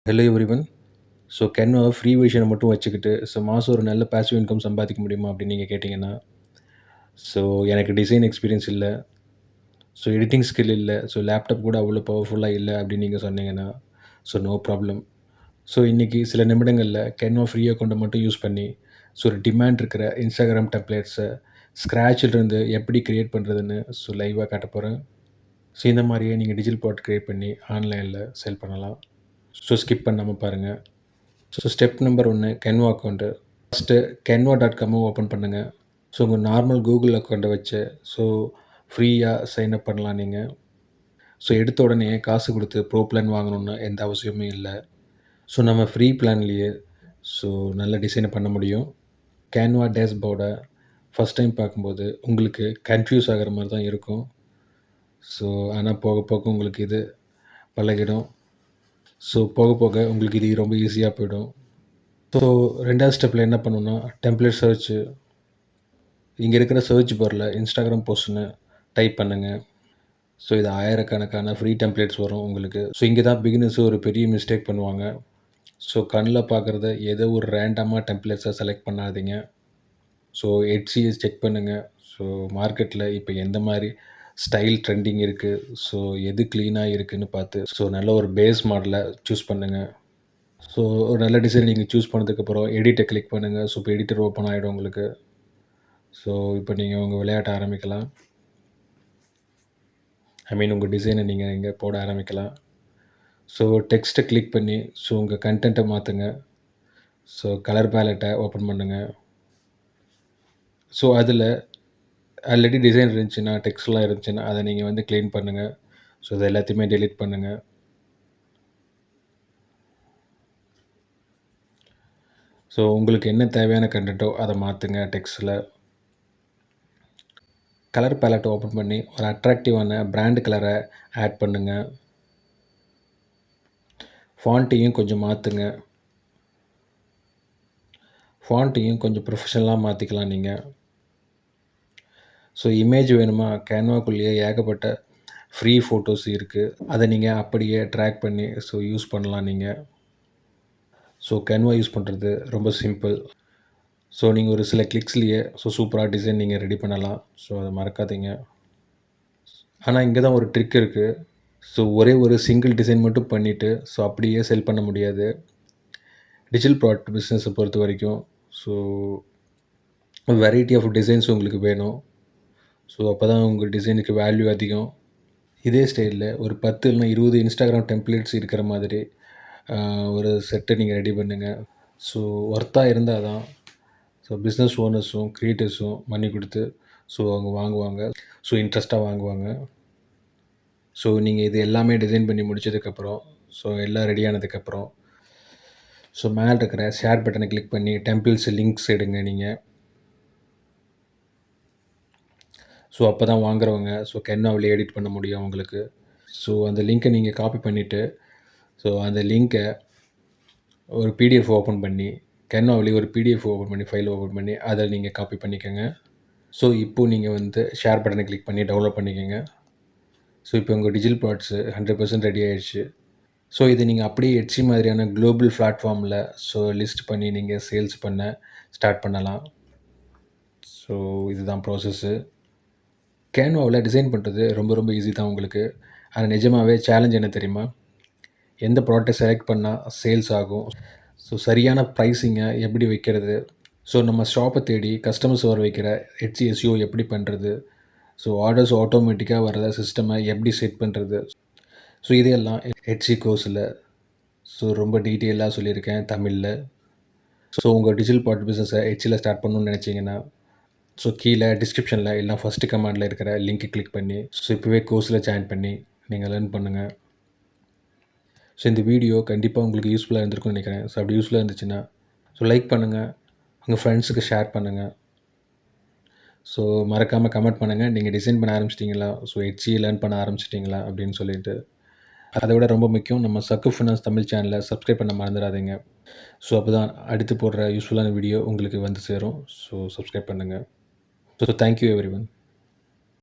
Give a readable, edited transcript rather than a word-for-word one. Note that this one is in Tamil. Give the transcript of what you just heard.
Hello everyone. ஸோ கேன்வாவை ஃப்ரீ வெர்ஷனை மட்டும் வச்சுக்கிட்டு, மாதம் ஒரு நல்ல பாசிவ் இன்கம் சம்பாதிக்க முடியுமா அப்படின்னு நீங்கள் கேட்டிங்கன்னா, ஸோ எனக்கு டிசைன் எக்ஸ்பீரியன்ஸ் இல்ல. ஸோ எடிட்டிங் ஸ்கில் இல்ல. ஸோ லேப்டாப் கூட அவ்வளோ பவர்ஃபுல்லாக இல்ல அப்படின்னு நீங்கள் சொன்னீங்கன்னா, ஸோ நோ ப்ராப்ளம். ஸோ இன்றைக்கி சில நிமிடங்களில் கேன்வா ஃப்ரீ அக்கௌண்ட்டை மட்டும் யூஸ் பண்ணி, ஸோ ஒரு டிமாண்ட் இருக்கிற இன்ஸ்டாகிராம் டெம்ப்ளேட்ஸை ஸ்க்ராட்சிலிருந்து எப்படி கிரியேட் பண்ணுறதுன்னு லைவாக காட்ட போகிறேன். ஸோ இந்த மாதிரியே நீங்கள் டிஜிட்டல் ப்ராடக்ட் கிரியேட் பண்ணி ஆன்லைனில் செல் பண்ணலாம். ஸோ ஸ்கிப் பண்ணாமல் பாருங்கள். So step number 1 Canva account. First canva.com open பண்ணுங்கள். ஸோ உங்கள் நார்மல் கூகுள் அக்கௌண்ட்டை வச்சு ஃப்ரீயாக சைன் அப் பண்ணலாம் நீங்கள். ஸோ எடுத்த உடனே காசு கொடுத்து ப்ரோ பிளான் வாங்கணுன்னு எந்த அவசியமும் இல்லை. ஸோ நம்ம ஃப்ரீ பிளான்லேயே நல்ல டிசைனை பண்ண முடியும். கேன்வா டேஷ்போர்டை ஃபஸ்ட் டைம் பார்க்கும்போது உங்களுக்கு கன்ஃப்யூஸ் ஆகிற மாதிரி தான் இருக்கும். ஆனால் போக போக உங்களுக்கு இது பழகிடும். போக போக உங்களுக்கு இது ரொம்ப ஈஸியாக போயிடும். ஸோ 2வது ஸ்டெப்பில் என்ன பண்ணணும்னா, டெம்ப்ளேட் சர்ச்சு. இங்கே இருக்கிற சர்ச் பாரில் இன்ஸ்டாகிராம் போஸ்ட்னு டைப் பண்ணுங்கள். இது ஆயிரக்கணக்கான ஃப்ரீ டெம்ப்ளேட்ஸ் வரும் உங்களுக்கு. இங்கே தான் பிகினர்ஸ் ஒரு பெரிய மிஸ்டேக் பண்ணுவாங்க. கண்ணில் பார்க்குறத ஏதோ ஒரு ரேண்டமாக டெம்ப்ளேட்ஸை செலக்ட் பண்ணாதீங்க. HCS செக் பண்ணுங்கள். மார்க்கெட்டில் இப்போ எந்த மாதிரி ஸ்டைல் ட்ரெண்டிங் இருக்குது, எது க்ளீனாக இருக்குதுன்னு பார்த்து நல்ல ஒரு பேஸ் மாடலை சூஸ் பண்ணுங்கள். ஒரு நல்ல டிசைன் நீங்கள் சூஸ் பண்ணதுக்கப்புறம் எடிட்டை கிளிக் பண்ணுங்கள். இப்போ எடிட்டர் ஓப்பன் ஆகிடும் உங்களுக்கு. இப்போ நீங்கள் உங்கள் விளையாட்ட ஆரம்பிக்கலாம். உங்கள் டிசைனை நீங்கள் இங்கே போட ஆரம்பிக்கலாம். டெக்ஸ்ட்டை கிளிக் பண்ணி உங்கள் கண்டென்ட்டை மாற்றுங்க. கலர் பேலட்டை ஓப்பன் பண்ணுங்கள். அதில் ஆல்ரெடி டிசைன் இருந்துச்சுன்னா, டெக்ஸ்ட்லாம் இருந்துச்சுன்னா அதை நீங்கள் க்ளீன் பண்ணுங்கள். இதை எல்லாத்தையுமே டெலீட் பண்ணுங்கள். உங்களுக்கு என்ன தேவையான கண்டென்ட்டோ அதை மாற்றுங்க டெக்ஸ்ட்டில். கலர் பேலட்டை ஓப்பன் பண்ணி ஒரு அட்ராக்டிவான பிராண்ட் கலரை ஆட் பண்ணுங்கள். ஃபாண்ட்டையும் கொஞ்சம் மாற்றுங்க. ஃபாண்ட்டையும் கொஞ்சம் ப்ரொஃபஷனலாக மாற்றிக்கலாம் நீங்கள். இமேஜ் வேணுமா, கேன்வாக்குள்ளேயே ஏகப்பட்ட ஃப்ரீ ஃபோட்டோஸ் இருக்குது. அதை நீங்கள் அப்படியே ட்ராக் பண்ணி யூஸ் பண்ணலாம் நீங்கள். கேன்வா யூஸ் பண்ணுறது ரொம்ப சிம்பிள். நீங்கள் ஒரு சில கிளிக்ஸ்லேயே சூப்பராக டிசைன் நீங்கள் ரெடி பண்ணலாம். அதை மறக்காதீங்க. ஆனால் இங்கே தான் ஒரு ட்ரிக் இருக்குது. ஒரே ஒரு சிங்கிள் டிசைன் மட்டும் பண்ணிவிட்டு அப்படியே செல் பண்ண முடியாது. டிஜிட்டல் ப்ராடக்ட் பிஸ்னஸை பொறுத்த வரைக்கும் வெரைட்டி ஆஃப் டிசைன்ஸ் உங்களுக்கு வேணும். அப்போ தான் உங்கள் டிசைனுக்கு வேல்யூ அதிகம். இதே ஸ்டைலில் ஒரு 10 இல்லைனா 20 இன்ஸ்டாகிராம் டெம்ப்ளேட்ஸ் இருக்கிற மாதிரி ஒரு செட்டை நீங்கள் ரெடி பண்ணுங்கள். ஒர்த்தாக இருந்தால் தான் பிஸ்னஸ் ஓனர்ஸும் க்ரியேட்டர்ஸும் மணி கொடுத்து அவங்க வாங்குவாங்க. இன்ட்ரெஸ்ட்டாக வாங்குவாங்க. நீங்கள் இது எல்லாமே டிசைன் பண்ணி முடித்ததுக்கப்புறம் எல்லாம் ரெடி ஆனதுக்கப்புறம் மேலே இருக்கிற ஷேர் பட்டனை கிளிக் பண்ணி டெம்ப்ளேட்ஸ் லிங்க்ஸ் எடுங்க நீங்கள். அப்போ தான் வாங்குறவங்க கேன்வாவிலே எடிட் பண்ண முடியும் அவங்களுக்கு. அந்த லிங்க்கை நீங்கள் காப்பி பண்ணிவிட்டு அந்த லிங்க்கை ஒரு பிடிஎஃப் ஓப்பன் பண்ணி கேன்வாவிலே ஒரு பிடிஎஃப் ஓப்பன் பண்ணி ஃபைல் ஓப்பன் பண்ணி அதை நீங்கள் காப்பி பண்ணிக்கோங்க. இப்போது நீங்கள் ஷேர் பட்டனை கிளிக் பண்ணி டவுன்லோட் பண்ணிக்கோங்க. இப்போ உங்கள் டிஜிட்டல் ப்ராடக்ட்ஸு 100% ரெடி ஆகிடுச்சு. இதை நீங்கள் அப்படியே Etsy மாதிரியான குளோபல் பிளாட்ஃபார்மில் லிஸ்ட் பண்ணி நீங்கள் சேல்ஸ் பண்ண ஸ்டார்ட் பண்ணலாம். இதுதான் ப்ராசஸ்ஸு. கேன்வாவில் டிசைன் பண்ணுறது ரொம்ப ரொம்ப ஈஸி தான் உங்களுக்கு. ஆனால் நிஜமாகவே சேலஞ்ச் என்ன தெரியுமா? எந்த ப்ராடக்ட்டை செலக்ட் பண்ணால் சேல்ஸ் ஆகும், சரியான ப்ரைஸிங்கை எப்படி வைக்கிறது, நம்ம ஷாப்பை தேடி கஸ்டமர்ஸ் வர வைக்கிற HCSEO எப்படி பண்ணுறது, ஆர்டர்ஸ் ஆட்டோமேட்டிக்காக வர்ற சிஸ்டமை எப்படி செட் பண்ணுறது, இதையெல்லாம் Etsy கோர்ஸில் ரொம்ப டீட்டெயிலாக சொல்லியிருக்கேன் தமிழில். உங்கள் டிஜிட்டல் ப்ராடக்ட் பிஸ்னஸை Etsyயில் ஸ்டார்ட் பண்ணணும்னு நினச்சிங்கன்னா கீழே டிஸ்கிரிப்ஷனில் எல்லாம் ஃபஸ்ட்டு கமெண்டில் இருக்கிற லிங்க்கை கிளிக் பண்ணி இப்போவே கோர்ஸில் ஜாயின் பண்ணி நீங்கள் லேர்ன் பண்ணுங்கள். இந்த வீடியோ கண்டிப்பாக உங்களுக்கு யூஸ்ஃபுல்லாக இருந்திருக்கும்னு நினைக்கிறேன். அப்படி யூஸ்ஃபுல்லாக இருந்துச்சுன்னா லைக் பண்ணுங்கள், உங்கள் ஃப்ரெண்ட்ஸுக்கு ஷேர் பண்ணுங்கள். மறக்காமல் கமெண்ட் பண்ணுங்கள், நீங்கள் டிசைன் பண்ண ஆரம்பிச்சிட்டிங்களா, Etsy லேர்ன் பண்ண ஆரம்பிச்சிட்டிங்களா அப்படின்னு சொல்லிட்டு. அதை விட ரொம்ப முக்கியம், நம்ம சக்கு ஃபினான்ஸ் தமிழ் சேனலை சப்ஸ்கிரைப் பண்ண மறந்துடாதீங்க. அப்போ தான் அடுத்து போடுற யூஸ்ஃபுல்லான வீடியோ உங்களுக்கு வந்து சேரும். சப்ஸ்கிரைப் பண்ணுங்கள். Thank you everyone.